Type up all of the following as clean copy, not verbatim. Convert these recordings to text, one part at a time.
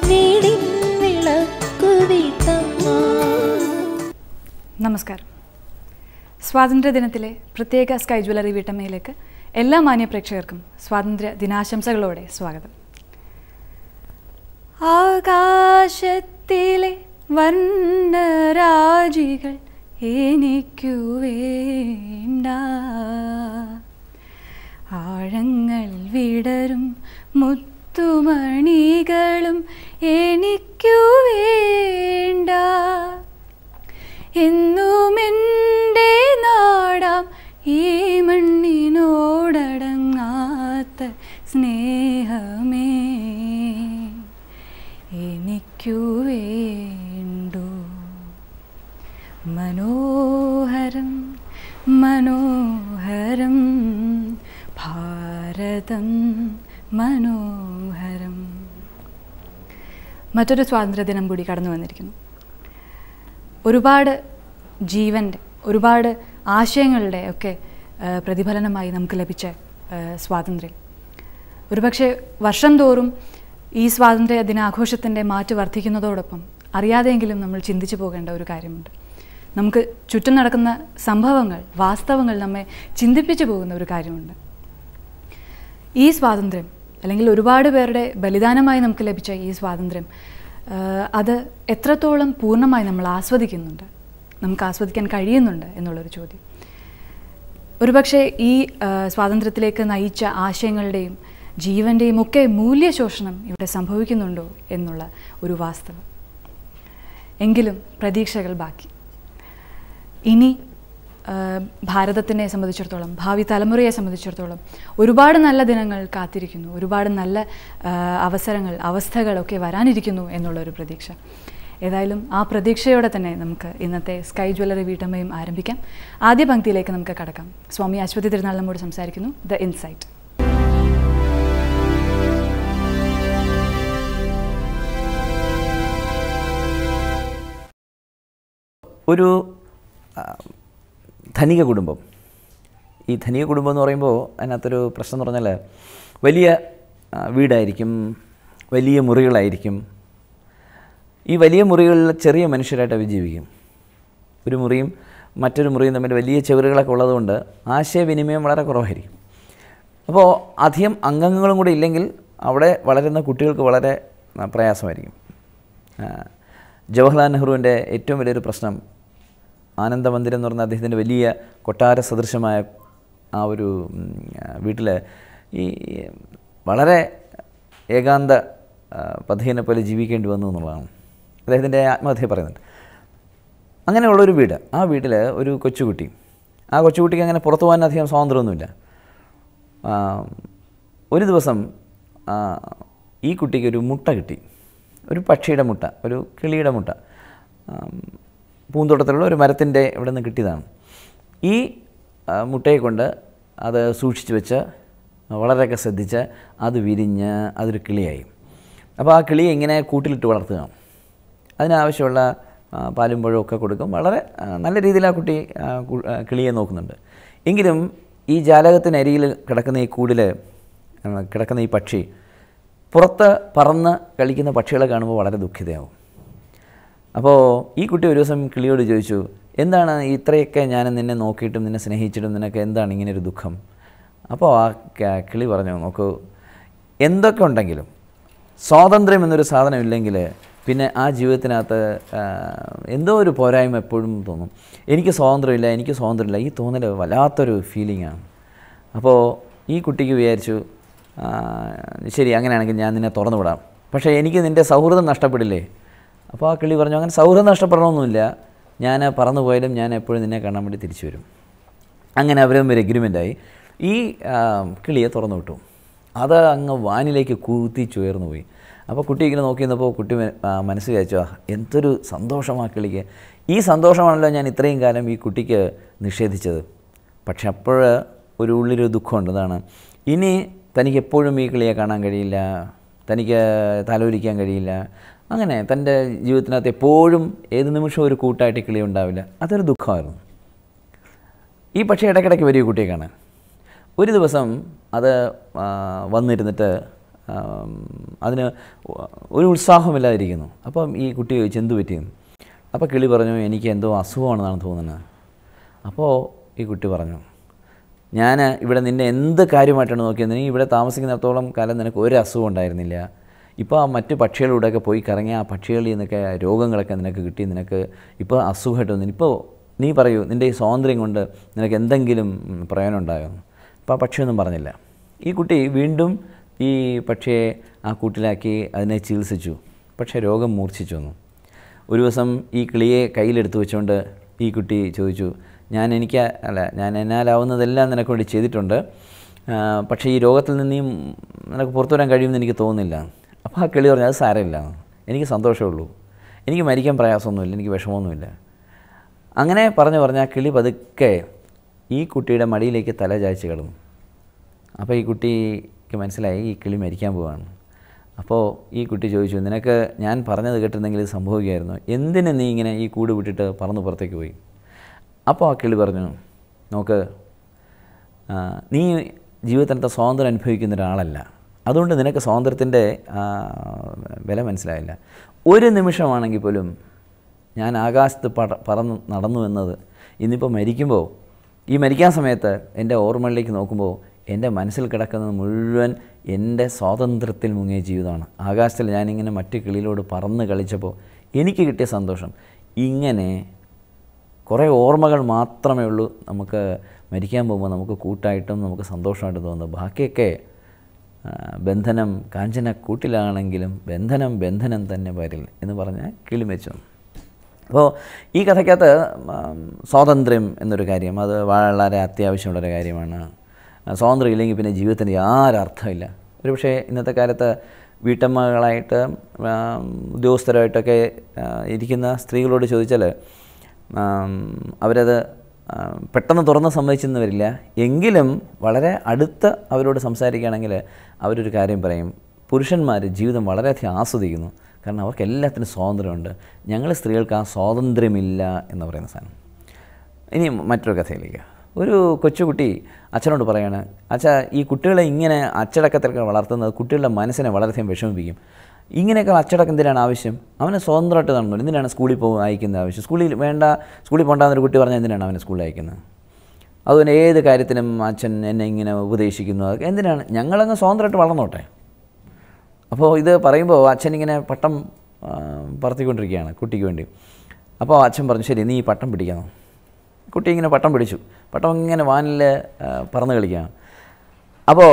വീടിൻ വിളക്കു വീട്ടമ്മ. നമസ്കാരം. സ്വാതന്ത്ര്യദിനത്തിലെ പ്രത്യേക സ്കൈ ജ്വല്ലറി വീട്ടമ്മയിലേക്ക് എല്ലാ മാന്യ പ്രേക്ഷകർക്കും സ്വാതന്ത്ര്യ ദിനാശംസകളോടെ സ്വാഗതം. ആകാശത്തിലെ വർണ്ണരാജികൾ എനിക്കു വേണ്ട, ആഴങ്ങൾ വിടരും മുത്തുമണികളും എനിക്കു വേണ്ട, എന്നും എൻ്റെ നാടാം ഈ മണ്ണിനോടടങ്ങാത്ത സ്നേഹമേ എനിക്കു വേണ്ടു. മനോഹരം മനോഹരം ഭാരതം മനോഹരം. മറ്റൊരു സ്വാതന്ത്ര്യദിനം കൂടി കടന്നു വന്നിരിക്കുന്നു. ഒരുപാട് ജീവൻ്റെ, ഒരുപാട് ആശയങ്ങളുടെ ഒക്കെ പ്രതിഫലനമായി നമുക്ക് ലഭിച്ച സ്വാതന്ത്ര്യം. ഒരുപക്ഷെ വർഷം തോറും ഈ സ്വാതന്ത്ര്യ ദിനാഘോഷത്തിൻ്റെ മാറ്റ് വർദ്ധിക്കുന്നതോടൊപ്പം അറിയാതെയെങ്കിലും നമ്മൾ ചിന്തിച്ചു പോകേണ്ട ഒരു കാര്യമുണ്ട്. നമുക്ക് ചുറ്റും നടക്കുന്ന സംഭവങ്ങൾ, വാസ്തവങ്ങൾ നമ്മെ ചിന്തിപ്പിച്ചു പോകുന്ന ഒരു കാര്യമുണ്ട്. ഈ സ്വാതന്ത്ര്യം, അല്ലെങ്കിൽ ഒരുപാട് പേരുടെ ബലിദാനമായി നമുക്ക് ലഭിച്ച ഈ സ്വാതന്ത്ര്യം, അത് എത്രത്തോളം പൂർണ്ണമായി നമ്മൾ ആസ്വദിക്കുന്നുണ്ട്, നമുക്ക് ആസ്വദിക്കാൻ കഴിയുന്നുണ്ട് എന്നുള്ളൊരു ചോദ്യം. ഒരുപക്ഷെ ഈ സ്വാതന്ത്ര്യത്തിലേക്ക് നയിച്ച ആശയങ്ങളുടെയും ജീവൻ്റെയും ഒക്കെ മൂല്യശോഷണം ഇവിടെ സംഭവിക്കുന്നുണ്ടോ എന്നുള്ള ഒരു വാസ്തവം. എങ്കിലും പ്രതീക്ഷകൾ ബാക്കി. ഇനി ഭാരതത്തിനെ സംബന്ധിച്ചിടത്തോളം, ഭാവി തലമുറയെ സംബന്ധിച്ചിടത്തോളം ഒരുപാട് നല്ല ദിനങ്ങൾ കാത്തിരിക്കുന്നു, ഒരുപാട് നല്ല അവസരങ്ങൾ, അവസ്ഥകളൊക്കെ വരാനിരിക്കുന്നു എന്നുള്ളൊരു പ്രതീക്ഷ. ഏതായാലും ആ പ്രതീക്ഷയോടെ തന്നെ നമുക്ക് ഇന്നത്തെ സ്കൈ ജ്വല്ലറി വീട്ടമ്മയും ആരംഭിക്കാം. ആദ്യ പങ്ക്തിയിലേക്ക് നമുക്ക് കടക്കാം. സ്വാമി അശ്വതി തിരുനാൾ നമ്മോട് സംസാരിക്കുന്നു. The insight. ഒരു ധനിക കുടുംബം, ഈ ധനിക കുടുംബം എന്ന് പറയുമ്പോൾ അതിനകത്തൊരു പ്രശ്നം എന്ന് പറഞ്ഞാൽ വലിയ വീടായിരിക്കും, വലിയ മുറികളായിരിക്കും. ഈ വലിയ മുറികളിൽ ചെറിയ മനുഷ്യരായിട്ട് അവർ ജീവിക്കും. ഒരു മുറിയും മറ്റൊരു മുറിയും തമ്മിൽ വലിയ ചുവരുകളൊക്കെ ഉള്ളതുകൊണ്ട് ആശയവിനിമയം വളരെ കുറവായിരിക്കും. അപ്പോൾ അധികം അംഗങ്ങളും കൂടി ഇല്ലെങ്കിൽ അവിടെ വളരുന്ന കുട്ടികൾക്ക് വളരെ പ്രയാസമായിരിക്കും. ജവഹർലാൽ നെഹ്റുവിൻ്റെ ഏറ്റവും വലിയൊരു പ്രശ്നം ആനന്ദമന്ദിരം എന്ന് പറഞ്ഞാൽ അദ്ദേഹത്തിൻ്റെ വലിയ കൊട്ടാര സദൃശമായ ആ ഒരു വീട്ടിൽ ഈ വളരെ ഏകാന്ത പഥികനെ പോലെ ജീവിക്കേണ്ടി വന്നു എന്നുള്ളതാണ് അദ്ദേഹത്തിൻ്റെ ആത്മകഥയെ പറയുന്നുണ്ട്. അങ്ങനെയുള്ളൊരു വീട്, ആ വീട്ടിൽ ഒരു കൊച്ചുകുട്ടി, ആ കൊച്ചുകുട്ടിക്ക് അങ്ങനെ പുറത്തു പോകാൻ അധികം സ്വാതന്ത്ര്യമൊന്നുമില്ല. ഒരു ദിവസം ഈ കുട്ടിക്ക് ഒരു മുട്ട കിട്ടി, ഒരു പക്ഷിയുടെ മുട്ട, ഒരു കിളിയുടെ മുട്ട, പൂന്തോട്ടത്തിലുള്ള ഒരു മരത്തിൻ്റെ ഇവിടെ നിന്ന് കിട്ടിയതാണ്. ഈ മുട്ടയെ കൊണ്ട് അത് സൂക്ഷിച്ച് വെച്ച് വളരെയൊക്കെ ശ്രദ്ധിച്ച് അത് വിരിഞ്ഞ് അതൊരു കിളിയായി. അപ്പോൾ ആ കിളിയെ ഇങ്ങനെ കൂട്ടിലിട്ട് വളർത്തുക, അതിനാവശ്യമുള്ള പാലും പഴവും ഒക്കെ കൊടുക്കും. വളരെ നല്ല രീതിയിൽ ആ കുട്ടി കിളിയെ നോക്കുന്നുണ്ട്. എങ്കിലും ഈ ജാലകത്തിനരികിൽ കിടക്കുന്ന ഈ കൂടിൽ കിടക്കുന്ന ഈ പക്ഷി പുറത്ത് പറന്ന് കളിക്കുന്ന പക്ഷികളെ കാണുമ്പോൾ വളരെ ദുഃഖിതയാവും. അപ്പോൾ ഈ കുട്ടി ഒരു ദിവസം കിളിയോട് ചോദിച്ചു, എന്താണ് ഇത്രയൊക്കെ ഞാൻ നിന്നെ നോക്കിയിട്ടും നിന്നെ സ്നേഹിച്ചിട്ടും നിനക്ക് എന്താണ് ഇങ്ങനൊരു ദുഃഖം? അപ്പോൾ ആ കിളി പറഞ്ഞു, നോക്കൂ, എന്തൊക്കെ ഉണ്ടെങ്കിലും സ്വാതന്ത്ര്യം എന്നൊരു സാധനം ഇല്ലെങ്കിൽ പിന്നെ ആ ജീവിതത്തിനകത്ത് എന്തോ ഒരു പോരായ്മ എപ്പോഴും തോന്നും. എനിക്ക് സ്വാതന്ത്ര്യമില്ല, ഈ തോന്നൽ വല്ലാത്തൊരു ഫീലിംഗാണ്. അപ്പോൾ ഈ കുട്ടിക്ക് വിചാരിച്ചു, ശരി, അങ്ങനെയാണെങ്കിൽ ഞാൻ നിന്നെ തുറന്നു വിടാം, പക്ഷേ എനിക്ക് നിൻ്റെ സൗഹൃദം നഷ്ടപ്പെടില്ലേ? അപ്പോൾ ആ കിളി പറഞ്ഞു, അങ്ങനെ സൗഹൃദം നഷ്ടപ്പെടണമെന്നില്ല, ഞാൻ പറന്നു പോയാലും ഞാൻ എപ്പോഴും നിന്നെ കാണാൻ വേണ്ടി തിരിച്ചു വരും. അങ്ങനെ അവരും ഒരു എഗ്രിമെൻ്റായി. ഈ കിളിയെ തുറന്നു വിട്ടു. അത് അങ്ങ് വാനിലേക്ക് കൂത്തിച്ചുയർന്നു പോയി. അപ്പോൾ കുട്ടി ഇങ്ങനെ നോക്കി നിന്നപ്പോൾ കുട്ടി മനസ്സ് വിചാരിച്ചു, എന്തൊരു സന്തോഷമാണ് കിളിക്ക്. ഈ സന്തോഷമാണല്ലോ ഞാൻ ഇത്രയും കാലം ഈ കുട്ടിക്ക് നിഷേധിച്ചത്. പക്ഷെ അപ്പോൾ ഒരു ഉള്ളിലൊരു ദുഃഖമുണ്ട്. അതാണ്, ഇനി തനിക്ക് എപ്പോഴും ഈ കിളിയെ കാണാൻ കഴിയില്ല, തനിക്ക് തലോലിക്കാൻ കഴിയില്ല. അങ്ങനെ തൻ്റെ ജീവിതത്തിനകത്ത് എപ്പോഴും ഏത് നിമിഷവും ഒരു കൂട്ടായിട്ട് കിളി ഉണ്ടാവില്ല. അതൊരു ദുഃഖമായിരുന്നു. ഈ പക്ഷേ ഇടയ്ക്കിടയ്ക്ക് വരും കുട്ടിയെ കാണാൻ. ഒരു ദിവസം അത് വന്നിരുന്നിട്ട് അതിന് ഒരു ഉത്സാഹമില്ലാതിരിക്കുന്നു. അപ്പം ഈ കുട്ടി ചോദിച്ചു എന്ത് പറ്റിയെന്ന്. അപ്പോൾ കിളി പറഞ്ഞു എനിക്ക് എന്തോ അസുഖമാണെന്നാണ് തോന്നുന്നത്. അപ്പോൾ ഈ കുട്ടി പറഞ്ഞു ഞാൻ ഇവിടെ നിന്നെ എന്ത് കാര്യമായിട്ടാണ് നോക്കിയത്, നീ ഇവിടെ താമസിക്കുന്നിടത്തോളം കാലം നിനക്ക് ഒരു അസുഖം ഉണ്ടായിരുന്നില്ല. ഇപ്പോൾ ആ മറ്റ് പക്ഷികളിലൂടെയൊക്കെ പോയി കറങ്ങി ആ പക്ഷികളിൽ നിന്നൊക്കെ രോഗങ്ങളൊക്കെ നിനക്ക് കിട്ടി, നിനക്ക് ഇപ്പോൾ അസുഖമായിട്ട് വന്നു. ഇപ്പോൾ നീ പറയൂ നിൻ്റെ ഈ സ്വാതന്ത്ര്യം കൊണ്ട് നിനക്ക് എന്തെങ്കിലും പ്രയോജനം ഉണ്ടായോ? അപ്പോൾ ആ പക്ഷിയൊന്നും പറഞ്ഞില്ല. ഈ കുട്ടി വീണ്ടും ഈ പക്ഷിയെ ആ കൂട്ടിലാക്കി അതിനെ ചികിത്സിച്ചു. പക്ഷേ രോഗം മൂർച്ഛിച്ചു വന്നു. ഒരു ദിവസം ഈ കിളിയെ കയ്യിലെടുത്ത് വെച്ചുകൊണ്ട് ഈ കുട്ടി ചോദിച്ചു ഞാൻ എന്നാലാവുന്നതെല്ലാം നിനക്ക് വേണ്ടി ചെയ്തിട്ടുണ്ട്, പക്ഷേ ഈ രോഗത്തിൽ നിന്ന് നിനക്ക് പുറത്തു വരാൻ കഴിയുമെന്ന് എനിക്ക് തോന്നുന്നില്ല. അപ്പോൾ ആ കിളി പറഞ്ഞു അത് സാരമില്ല, എനിക്ക് സന്തോഷമുള്ളൂ, എനിക്ക് മരിക്കാൻ പ്രയാസമൊന്നുമില്ല, എനിക്ക് വിഷമമൊന്നുമില്ല. അങ്ങനെ പറഞ്ഞ് ആ കിളി പതുക്കെ ഈ കുട്ടിയുടെ മടിയിലേക്ക് തല ചായ്ച്ച് കിടന്നു. അപ്പോൾ ഈ കുട്ടിക്ക് മനസ്സിലായി ഈ കിളി മരിക്കാൻ പോവുകയാണ്. അപ്പോൾ ഈ കുട്ടി ചോദിച്ചു നിനക്ക് ഞാൻ പറഞ്ഞത് കേട്ടിരുന്നെങ്കിൽ ഇത് സംഭവിക്കുമായിരുന്നു, എന്തിന് നീ ഇങ്ങനെ ഈ കൂട് വിട്ടിട്ട് പറന്ന് പുറത്തേക്ക് പോയി? അപ്പോൾ ആ കിളി പറഞ്ഞു നോക്ക്, നീ ജീവിതത്തിനകത്ത് സ്വാതന്ത്ര്യം അനുഭവിക്കുന്ന ഒരാളല്ല, അതുകൊണ്ട് നിനക്ക് സ്വാതന്ത്ര്യത്തിൻ്റെ വില മനസ്സിലായില്ല. ഒരു നിമിഷമാണെങ്കിൽ പോലും ഞാൻ ആകാശത്ത് പറന്ന് നടന്നു എന്നത് ഇന്നിപ്പോൾ മരിക്കുമ്പോൾ ഈ മരിക്കാൻ സമയത്ത് എൻ്റെ ഓർമ്മകളിലേക്ക് നോക്കുമ്പോൾ എൻ്റെ മനസ്സിൽ കിടക്കുന്നത് മുഴുവൻ എൻ്റെ സ്വാതന്ത്ര്യത്തിൽ മുങ്ങിയ ജീവിതമാണ്. ആകാശത്തിൽ ഞാനിങ്ങനെ മറ്റു കിളിയിലോട് പറന്ന് കളിച്ചപ്പോൾ എനിക്ക് കിട്ടിയ സന്തോഷം. ഇങ്ങനെ കുറേ ഓർമ്മകൾ മാത്രമേ ഉള്ളൂ നമുക്ക് മരിക്കാൻ പോകുമ്പോൾ നമുക്ക് കൂട്ടായിട്ടും നമുക്ക് സന്തോഷമായിട്ടും തോന്നുന്നത്. ബാക്കിയൊക്കെ ബന്ധനം കാഞ്ചന കൂട്ടിലാണെങ്കിലും ബന്ധനം തന്നെ വരിൽ എന്ന് പറഞ്ഞ് കിളി മരിച്ചു. അപ്പോൾ ഈ കഥയ്ക്കകത്ത് സ്വാതന്ത്ര്യം എന്നൊരു കാര്യം അത് വളരെ അത്യാവശ്യമുള്ളൊരു കാര്യമാണ്. സ്വാതന്ത്ര്യം ഇല്ലെങ്കിൽ പിന്നെ ജീവിതത്തിന് യാതൊരർത്ഥമില്ല. ഒരുപക്ഷെ ഇന്നത്തെ കാലത്ത് വീട്ടമ്മകളായിട്ട് ഉദ്യോഗസ്ഥരായിട്ടൊക്കെ ഇരിക്കുന്ന സ്ത്രീകളോട് ചോദിച്ചാൽ അവരത് പെട്ടെന്ന് തുറന്ന് സമ്മതിച്ചെന്ന് വരില്ല. എങ്കിലും വളരെ അടുത്ത് അവരോട് സംസാരിക്കുകയാണെങ്കിൽ അവരൊരു കാര്യം പറയും, പുരുഷന്മാർ ജീവിതം വളരെയധികം ആസ്വദിക്കുന്നു, കാരണം അവർക്ക് എല്ലാത്തിനും സ്വാതന്ത്ര്യമുണ്ട്. ഞങ്ങൾ സ്ത്രീകൾക്ക് ആ സ്വാതന്ത്ര്യമില്ല എന്ന് പറയുന്ന സാധനം. ഇനി മറ്റൊരു കഥയിലേക്ക്. ഒരു കൊച്ചുകുട്ടി അച്ഛനോട് പറയാണ്, അച്ഛാ ഈ കുട്ടികളെ ഇങ്ങനെ അച്ചടക്കത്തിലൊക്കെ വളർത്തുന്നത് കുട്ടികളുടെ മനസ്സിനെ വളരെയധികം വിഷമിപ്പിക്കും. ഇങ്ങനെയൊക്കെ അച്ചടക്കം എന്തിനാണ് ആവശ്യം? അവനെ സ്വതന്ത്രമായിട്ട് നടന്നു, എന്തിനാണ് സ്കൂളിൽ അയക്കുന്ന ആവശ്യം? സ്കൂളിൽ പോകണ്ടെന്നൊരു കുട്ടി പറഞ്ഞാൽ എന്തിനാണ് അവനെ സ്കൂളിൽ അയക്കുന്നത്? അതുപോലെ ഏത് കാര്യത്തിനും അച്ഛൻ എന്നെ ഇങ്ങനെ ഉപദേശിക്കുന്നു, എന്തിനാണ്? ഞങ്ങളങ്ങ് സ്വതന്ത്രമായിട്ട് വളർന്നോട്ടെ. അപ്പോൾ ഇത് പറയുമ്പോൾ അച്ഛനിങ്ങനെ പട്ടം പറത്തിക്കൊണ്ടിരിക്കുകയാണ് കുട്ടിക്ക് വേണ്ടി. അപ്പോൾ അച്ഛൻ പറഞ്ഞു ശരി നീ ഈ പട്ടം പിടിക്കണം. കുട്ടി ഇങ്ങനെ പട്ടം പിടിച്ചു. പട്ടം ഇങ്ങനെ വാനിൽ പറന്ന് കളിക്കുകയാണ്. അപ്പോൾ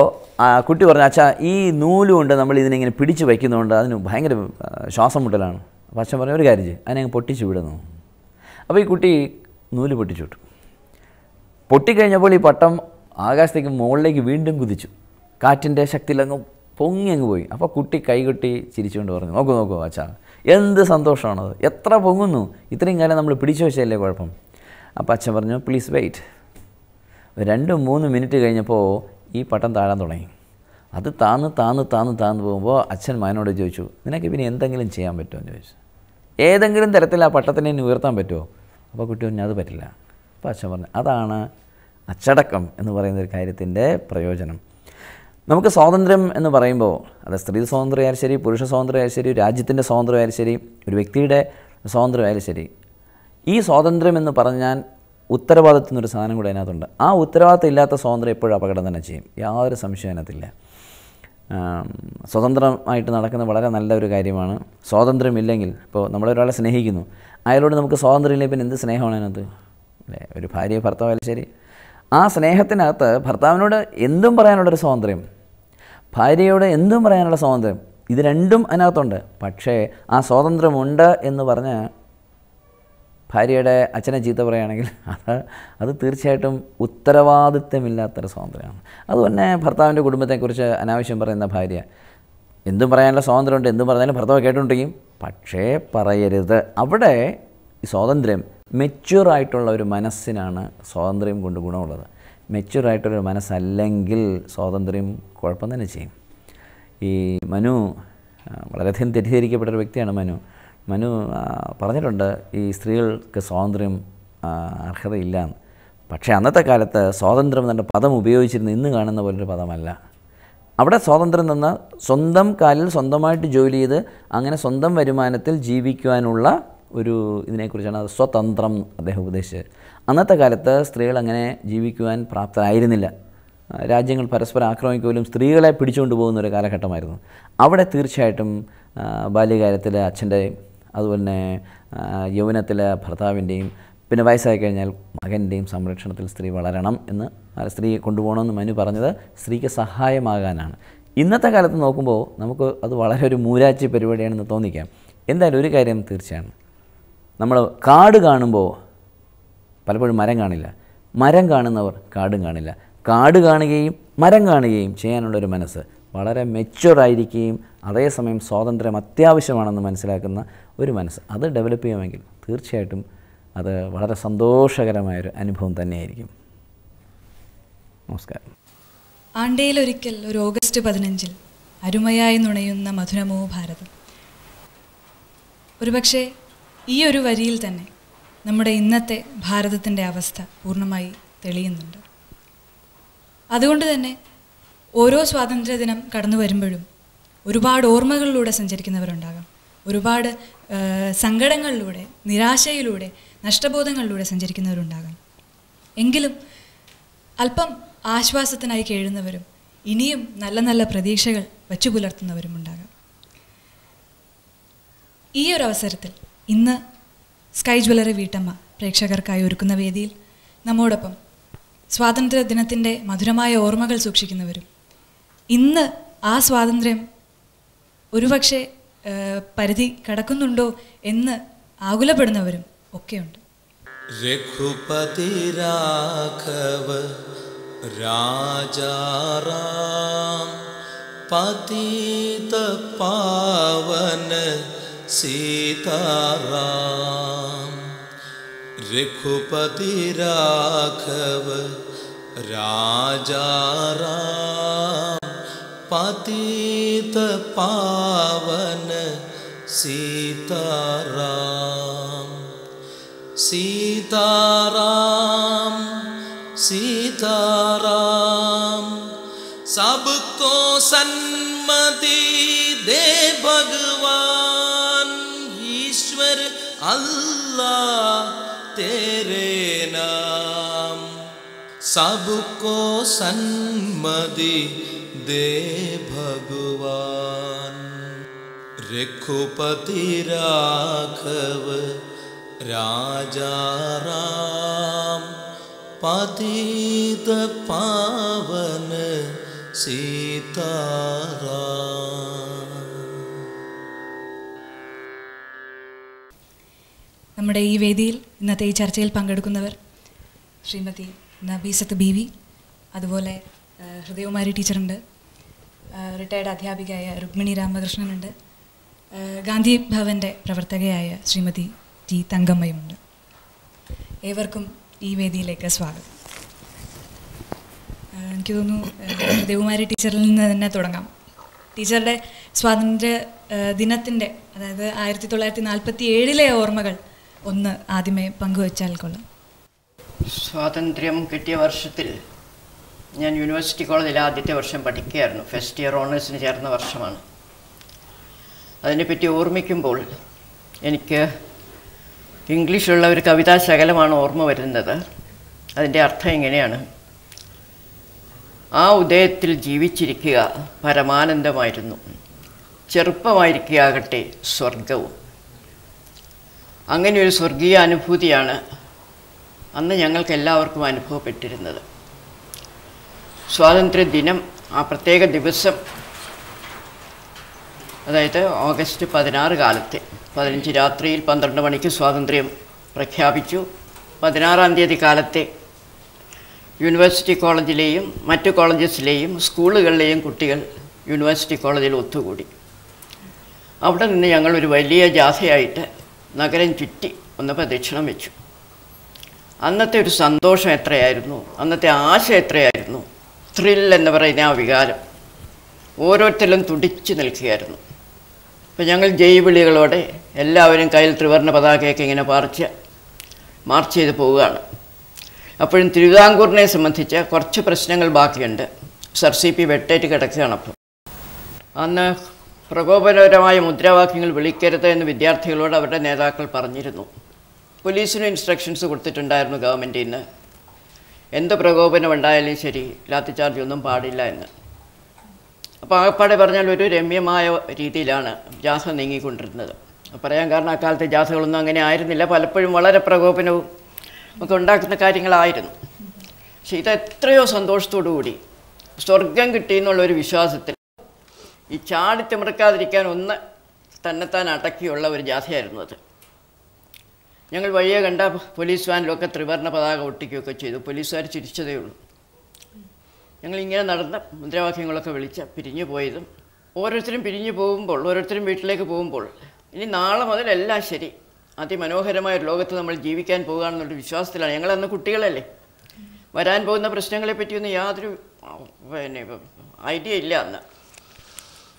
കുട്ടി പറഞ്ഞു അച്ഛാ ഈ നൂല് കൊണ്ട് നമ്മൾ ഇതിനിങ്ങനെ പിടിച്ച് വയ്ക്കുന്നതുകൊണ്ട് അതിന് ഭയങ്കര ശ്വാസം മുട്ടലാണ്. അപ്പോൾ അച്ഛൻ പറഞ്ഞു ഒരു കാര്യം ചെയ്യും, അതിനെ പൊട്ടിച്ച് വിടുന്നു. അപ്പോൾ ഈ കുട്ടി നൂല് പൊട്ടിച്ചു വിട്ടു. പൊട്ടിക്കഴിഞ്ഞപ്പോൾ ഈ പട്ടം ആകാശത്തേക്ക് മുകളിലേക്ക് വീണ്ടും കുതിച്ചു. കാറ്റിൻ്റെ ശക്തിയിലങ്ങ് പൊങ്ങി അങ്ങ് പോയി. അപ്പോൾ കുട്ടി കൈകൊട്ടി ചിരിച്ചുകൊണ്ട് പറഞ്ഞു നോക്കൂ അച്ഛാ എന്ത് സന്തോഷമാണത്, എത്ര പൊങ്ങുന്നു, ഇത്രയും കാലം നമ്മൾ പിടിച്ചു വെച്ചല്ലേ കുഴപ്പം. അപ്പോൾ അച്ഛൻ പറഞ്ഞു പ്ലീസ് വെയിറ്റ്. 2-3 മിനിറ്റ് കഴിഞ്ഞപ്പോൾ ഈ പട്ടം താഴാൻ തുടങ്ങി. അത് താന്ന് പോകുമ്പോൾ അച്ഛൻ മകനോട് ചോദിച്ചു നിനക്ക് പിന്നെ എന്തെങ്കിലും ചെയ്യാൻ പറ്റുമോ എന്ന് ചോദിച്ചു. ഏതെങ്കിലും തരത്തിൽ ആ പട്ടത്തിനെ ഉയർത്താൻ പറ്റുമോ? അപ്പോൾ കുട്ടി പറഞ്ഞു അത് പറ്റില്ല. അപ്പോൾ അച്ഛൻ പറഞ്ഞു അതാണ് അച്ചടക്കം എന്ന് പറയുന്ന ഒരു കാര്യത്തിൻ്റെ പ്രയോജനം. നമുക്ക് സ്വാതന്ത്ര്യം എന്ന് പറയുമ്പോൾ അത് സ്ത്രീ സ്വാതന്ത്ര്യമായാലും ശരി, പുരുഷ സ്വാതന്ത്ര്യമായാലും ശരി, രാജ്യത്തിൻ്റെ സ്വാതന്ത്ര്യമായാലും ശരി, ഒരു വ്യക്തിയുടെ സ്വാതന്ത്ര്യമായാലും ശരി, ഈ സ്വാതന്ത്ര്യം എന്ന് പറഞ്ഞാൽ ഉത്തരവാദിത്വം എന്നൊരു സാധനം കൂടെ അതിനകത്തുണ്ട്. ആ ഉത്തരവാദിത്വം ഇല്ലാത്ത സ്വാതന്ത്ര്യം എപ്പോഴും അപകടം തന്നെ ചെയ്യും, യാതൊരു സംശയം അതിനകത്തില്ല. സ്വതന്ത്രമായിട്ട് നടക്കുന്ന വളരെ നല്ലൊരു കാര്യമാണ്. സ്വാതന്ത്ര്യമില്ലെങ്കിൽ ഇപ്പോൾ നമ്മളൊരാളെ സ്നേഹിക്കുന്നു, അയാളോട് നമുക്ക് സ്വാതന്ത്ര്യം ഇല്ലെങ്കിൽ പിന്നെ എന്ത് സ്നേഹമാണ് അതിനകത്ത് അല്ലേ? ഒരു ഭാര്യ ഭർത്താവായാലും ശരി, ആ സ്നേഹത്തിനകത്ത് ഭർത്താവിനോട് എന്തും പറയാനുള്ളൊരു സ്വാതന്ത്ര്യം, ഭാര്യയോട് എന്തും പറയാനുള്ള സ്വാതന്ത്ര്യം, ഇത് രണ്ടും അതിനകത്തുണ്ട്. പക്ഷേ ആ സ്വാതന്ത്ര്യമുണ്ട് എന്ന് പറഞ്ഞ് ഭാര്യയുടെ അച്ഛനെ ചീത്ത പറയുകയാണെങ്കിൽ അത് തീർച്ചയായിട്ടും ഉത്തരവാദിത്വമില്ലാത്തൊരു സ്വാതന്ത്ര്യമാണ്. അതുതന്നെ ഭർത്താവിൻ്റെ കുടുംബത്തെക്കുറിച്ച് അനാവശ്യം പറയുന്ന ഭാര്യ, എന്തും പറയാനുള്ള സ്വാതന്ത്ര്യമുണ്ട്, എന്തും പറഞ്ഞാലും ഭർത്താവ് കേട്ടുകൊണ്ടിരിക്കും, പക്ഷേ പറയരുത്. അവിടെ ഈ സ്വാതന്ത്ര്യം മെച്യൂറായിട്ടുള്ള ഒരു മനസ്സിനാണ് സ്വാതന്ത്ര്യം കൊണ്ട് ഗുണമുള്ളത്. മെച്യൂറായിട്ടുള്ളൊരു മനസ്സല്ലെങ്കിൽ സ്വാതന്ത്ര്യം കുഴപ്പം തന്നെ ചെയ്യും. ഈ മനു വളരെയധികം തെറ്റിദ്ധരിക്കപ്പെട്ടൊരു വ്യക്തിയാണ് മനു പറഞ്ഞിട്ടുണ്ട് ഈ സ്ത്രീകൾക്ക് സ്വാതന്ത്ര്യം അർഹതയില്ല എന്ന്. പക്ഷേ അന്നത്തെ കാലത്ത് സ്വാതന്ത്ര്യം എന്ന പദം ഉപയോഗിച്ചിരുന്ന ഇന്ന് കാണുന്ന പോലൊരു പദമല്ല. അവിടെ സ്വാതന്ത്ര്യം തന്ന സ്വന്തം കാലിൽ സ്വന്തമായിട്ട് ജോലി ചെയ്ത് അങ്ങനെ സ്വന്തം വരുമാനത്തിൽ ജീവിക്കുവാനുള്ള ഒരു ഇതിനെക്കുറിച്ചാണ് അത് സ്വതന്ത്രം അദ്ദേഹം ഉപദേശിച്ചത്. അന്നത്തെ കാലത്ത് സ്ത്രീകൾ അങ്ങനെ ജീവിക്കുവാൻ പ്രാപ്തരായിരുന്നില്ല. രാജ്യങ്ങൾ പരസ്പരം ആക്രമിക്കുകയും സ്ത്രീകളെ പിടിച്ചുകൊണ്ട് പോകുന്ന ഒരു കാലഘട്ടമായിരുന്നു. അവിടെ തീർച്ചയായിട്ടും ബാല്യകാലത്തിൽ അച്ഛൻ്റെയും അതുപോലെ തന്നെ യൗവനത്തിൽ ഭർത്താവിൻ്റെയും പിന്നെ വയസ്സായി കഴിഞ്ഞാൽ മകൻ്റെയും സംരക്ഷണത്തിൽ സ്ത്രീ വളരണം എന്ന് സ്ത്രീയെ കൊണ്ടുപോകണമെന്ന് മനു പറഞ്ഞത് സ്ത്രീക്ക് സഹായമാകാനാണ്. ഇന്നത്തെ കാലത്ത് നോക്കുമ്പോൾ നമുക്ക് അത് വളരെ ഒരു മൂരാച്ചി പരിപാടിയാണെന്ന് തോന്നിക്കാം. എന്തായാലും ഒരു കാര്യം തീർച്ചയാണ്, നമ്മൾ കാട് കാണുമ്പോൾ പലപ്പോഴും മരം കാണില്ല, മരം കാണുന്നവർ കാടും കാണില്ല. കാട് കാണുകയും മരം കാണുകയും ചെയ്യാനുള്ളൊരു മനസ്സ് വളരെ മെച്യൂറായിരിക്കുകയും അതേസമയം സ്വാതന്ത്ര്യം അത്യാവശ്യമാണെന്ന് മനസ്സിലാക്കുന്ന ഒരു മനസ്സ് അത് ഡെവലപ്പ് ചെയ്യുമെങ്കിൽ തീർച്ചയായിട്ടും അത് വളരെ സന്തോഷകരമായൊരു അനുഭവം തന്നെയായിരിക്കും. നമസ്കാരം. ആണ്ടയിലൊരിക്കൽ ഒരു ഓഗസ്റ്റ് 15 അരുമയായി നുണയുന്ന മധുരമോ ഭാരതം. ഒരുപക്ഷെ ഈ ഒരു വരിയിൽ തന്നെ നമ്മുടെ ഇന്നത്തെ ഭാരതത്തിൻ്റെ അവസ്ഥ പൂർണ്ണമായി തെളിയുന്നുണ്ട്. അതുകൊണ്ട് തന്നെ ഓരോ സ്വാതന്ത്ര്യദിനം കടന്നു വരുമ്പോഴും ഒരുപാട് ഓർമ്മകളിലൂടെ സഞ്ചരിക്കുന്നവരുണ്ടാകാം, ഒരുപാട് സങ്കടങ്ങളിലൂടെ, നിരാശയിലൂടെ, നഷ്ടബോധങ്ങളിലൂടെ സഞ്ചരിക്കുന്നവരുണ്ടാകാം. എങ്കിലും അല്പം ആശ്വാസത്തിനായി കേഴുന്നവരും ഇനിയും നല്ല നല്ല പ്രതീക്ഷകൾ വച്ചു പുലർത്തുന്നവരും ഉണ്ടാകാം. ഈ ഒരു അവസരത്തിൽ ഇന്ന് സ്കൈ ജ്വല്ലറി വീട്ടമ്മ പ്രേക്ഷകർക്കായി ഒരുക്കുന്ന വേദിയിൽ നമ്മോടൊപ്പം സ്വാതന്ത്ര്യ ദിനത്തിൻ്റെ മധുരമായ ഓർമ്മകൾ സൂക്ഷിക്കുന്നവരും ഇന്ന് ആ സ്വാതന്ത്ര്യം ഒരുപക്ഷെ പരിധി കടക്കുന്നുണ്ടോ എന്ന് ആകുലപ്പെടുന്നവരും ഒക്കെയുണ്ട്. രഘുപതി രാഘവ രാജാറാം പതിത പാവന സീതാറാം. രഘുപതി രാഘവ രാജാറാം പതിത പാവന സീതാറാം. सीताराम सीताराम सबको सन्मति दे भगवान ईश्वर अल्लाह तेरे नाम. सबको सन्मति दे भगवान. रघुपति राघव राजाराम पतित पावन सीताराम. നമ്മുടെ ഈ വേദിയിൽ ഇന്നത്തെ ഈ ചർച്ചയിൽ പങ്കെടുക്കുന്നവർ ശ്രീമതി നബീസത്ത് ബീവി, അതുപോലെ ഹൃദയകുമാരി ടീച്ചറുണ്ട്, റിട്ടയർഡ് അധ്യാപികയായ രുക്മിണി രാമകൃഷ്ണനുണ്ട്, ഗാന്ധി ഭവൻ്റെ പ്രവർത്തകയായ ശ്രീമതി ടി തങ്കമ്മയുമുണ്ട്. ഏവർക്കും ഈ വേദിയിലേക്ക് സ്വാഗതം. എനിക്ക് തോന്നുന്നു ഹൃദയകുമാരി ടീച്ചറിൽ നിന്ന് തന്നെ തുടങ്ങാം. ടീച്ചറുടെ സ്വാതന്ത്ര്യ ദിനത്തിൻ്റെ, അതായത് 1947 ഓർമ്മകൾ ഒന്ന് ആദ്യമേ പങ്കുവച്ചാൽ കൊള്ളാം. സ്വാതന്ത്ര്യം കിട്ടിയ വർഷത്തിൽ ഞാൻ യൂണിവേഴ്സിറ്റി കോളേജിൽ ആദ്യത്തെ വർഷം പഠിക്കുകയായിരുന്നു. ഫസ്റ്റ് ഇയർ ഓണേഴ്സിന് ചേർന്ന വർഷമാണ്. അതിനെപ്പറ്റി ഓർമ്മിക്കുമ്പോൾ എനിക്ക് ഇംഗ്ലീഷിലുള്ള ഒരു കവിതാശകലമാണ് ഓർമ്മ വരുന്നത്. അതിൻ്റെ അർത്ഥം ഇങ്ങനെയാണ്: ആ ഉദയത്തിൽ ജീവിച്ചിരിക്കുക പരമാനന്ദമായിരുന്നു, ചെറുപ്പമായിരിക്കുകയാകട്ടെ സ്വർഗവും. അങ്ങനെയൊരു സ്വർഗീയ അനുഭൂതിയാണ് അന്ന് ഞങ്ങൾക്ക് എല്ലാവർക്കും അനുഭവപ്പെട്ടിരുന്നത്. സ്വാതന്ത്ര്യദിനം, ആ പ്രത്യേക ദിവസം, അതായത് ഓഗസ്റ്റ് 16 കാലത്തെ 15 രാത്രിയിൽ 12 മണിക്ക് സ്വാതന്ത്ര്യം പ്രഖ്യാപിച്ചു. 16-ാം തീയതി കാലത്തെ യൂണിവേഴ്സിറ്റി കോളേജിലെയും മറ്റു കോളേജസിലെയും സ്കൂളുകളിലെയും കുട്ടികൾ യൂണിവേഴ്സിറ്റി കോളേജിൽ ഒത്തുകൂടി. അവിടെ നിന്ന് ഞങ്ങളൊരു വലിയ ജാഥയായിട്ട് നഗരം ചുറ്റി ഒന്ന് പ്രദക്ഷിണം വെച്ചു. അന്നത്തെ ഒരു സന്തോഷം എത്രയായിരുന്നു, അന്നത്തെ ആശ എത്രയായിരുന്നു, ത്രിൽ എന്ന് പറയുന്ന ആ വികാരം ഓരോരുത്തരും തുടിച്ചു നിൽക്കുകയായിരുന്നു. അപ്പോൾ ഞങ്ങൾ ജയ് വിളികളോടെ എല്ലാവരും കയ്യിൽ ത്രിവർണ്ണ പതാകയൊക്കെ ഇങ്ങനെ മാർച്ച് ചെയ്ത് പോവുകയാണ്. അപ്പോഴും തിരുവിതാംകൂറിനെ സംബന്ധിച്ച് കുറച്ച് പ്രശ്നങ്ങൾ ബാക്കിയുണ്ട്. SRCP വെട്ടേറ്റ് കിടക്കുകയാണ്. അപ്പം അന്ന് പ്രകോപനപരമായ മുദ്രാവാക്യങ്ങൾ വിളിക്കരുത് എന്ന് വിദ്യാർത്ഥികളോട് അവരുടെ നേതാക്കൾ പറഞ്ഞിരുന്നു. പോലീസിന് ഇൻസ്ട്രക്ഷൻസ് കൊടുത്തിട്ടുണ്ടായിരുന്നു ഗവൺമെൻറ്റിൽ നിന്ന്, എന്ത് പ്രകോപനം ഉണ്ടായാലും ശരി ലാത്തി ചാർജ് ഒന്നും പാടില്ല എന്ന്. അപ്പോൾ ആകപ്പാടെ പറഞ്ഞാൽ ഒരു രമ്യമായ രീതിയിലാണ് ജാഥ നീങ്ങിക്കൊണ്ടിരുന്നത്. പറയാൻ കാരണം അക്കാലത്തെ ജാഥകളൊന്നും അങ്ങനെ ആയിരുന്നില്ല, പലപ്പോഴും വളരെ പ്രകോപനവും ഒക്കെ ഉണ്ടാക്കുന്ന കാര്യങ്ങളായിരുന്നു. പക്ഷെ ഇത് എത്രയോ സന്തോഷത്തോടു കൂടി സ്വർഗം കിട്ടിയെന്നുള്ളൊരു വിശ്വാസത്തിൽ ഈ ചാടിത്തിമിർക്കാതിരിക്കാൻ ഒന്ന് തന്നെത്താൻ അടക്കിയുള്ള ഒരു ജാഥയായിരുന്നു അത്. ഞങ്ങൾ വഴിയെ കണ്ട പോലീസ് വാനിലൊക്കെ ത്രിവർണ്ണ പതാക ഒട്ടിക്കുകയൊക്കെ ചെയ്തു. പോലീസുകാർ ചിരിച്ചതേ ഉള്ളൂ. ഞങ്ങളിങ്ങനെ നടന്ന മുദ്രാവാക്യങ്ങളൊക്കെ വിളിച്ച് പിരിഞ്ഞു പോയതും ഓരോരുത്തരും പിരിഞ്ഞു പോകുമ്പോൾ, ഓരോരുത്തരും വീട്ടിലേക്ക് പോകുമ്പോൾ ഇനി നാളെ മുതൽ എല്ലാം ശരി, അതിമനോഹരമായ ഒരു ലോകത്ത് നമ്മൾ ജീവിക്കാൻ പോകുകയാണെന്നുള്ള വിശ്വാസത്തിലാണ്. ഞങ്ങളന്ന് കുട്ടികളല്ലേ, വരാൻ പോകുന്ന പ്രശ്നങ്ങളെ പറ്റിയൊന്നും യാതൊരു ഐഡിയ ഇല്ല അന്ന്.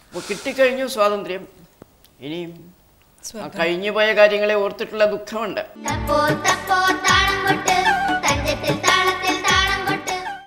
അപ്പോൾ കിട്ടിക്കഴിഞ്ഞു സ്വാതന്ത്ര്യം, ഇനിയും കഴിഞ്ഞു പോയ കാര്യങ്ങളെ ഓർത്തിട്ടുള്ള ദുഃഖമുണ്ട്.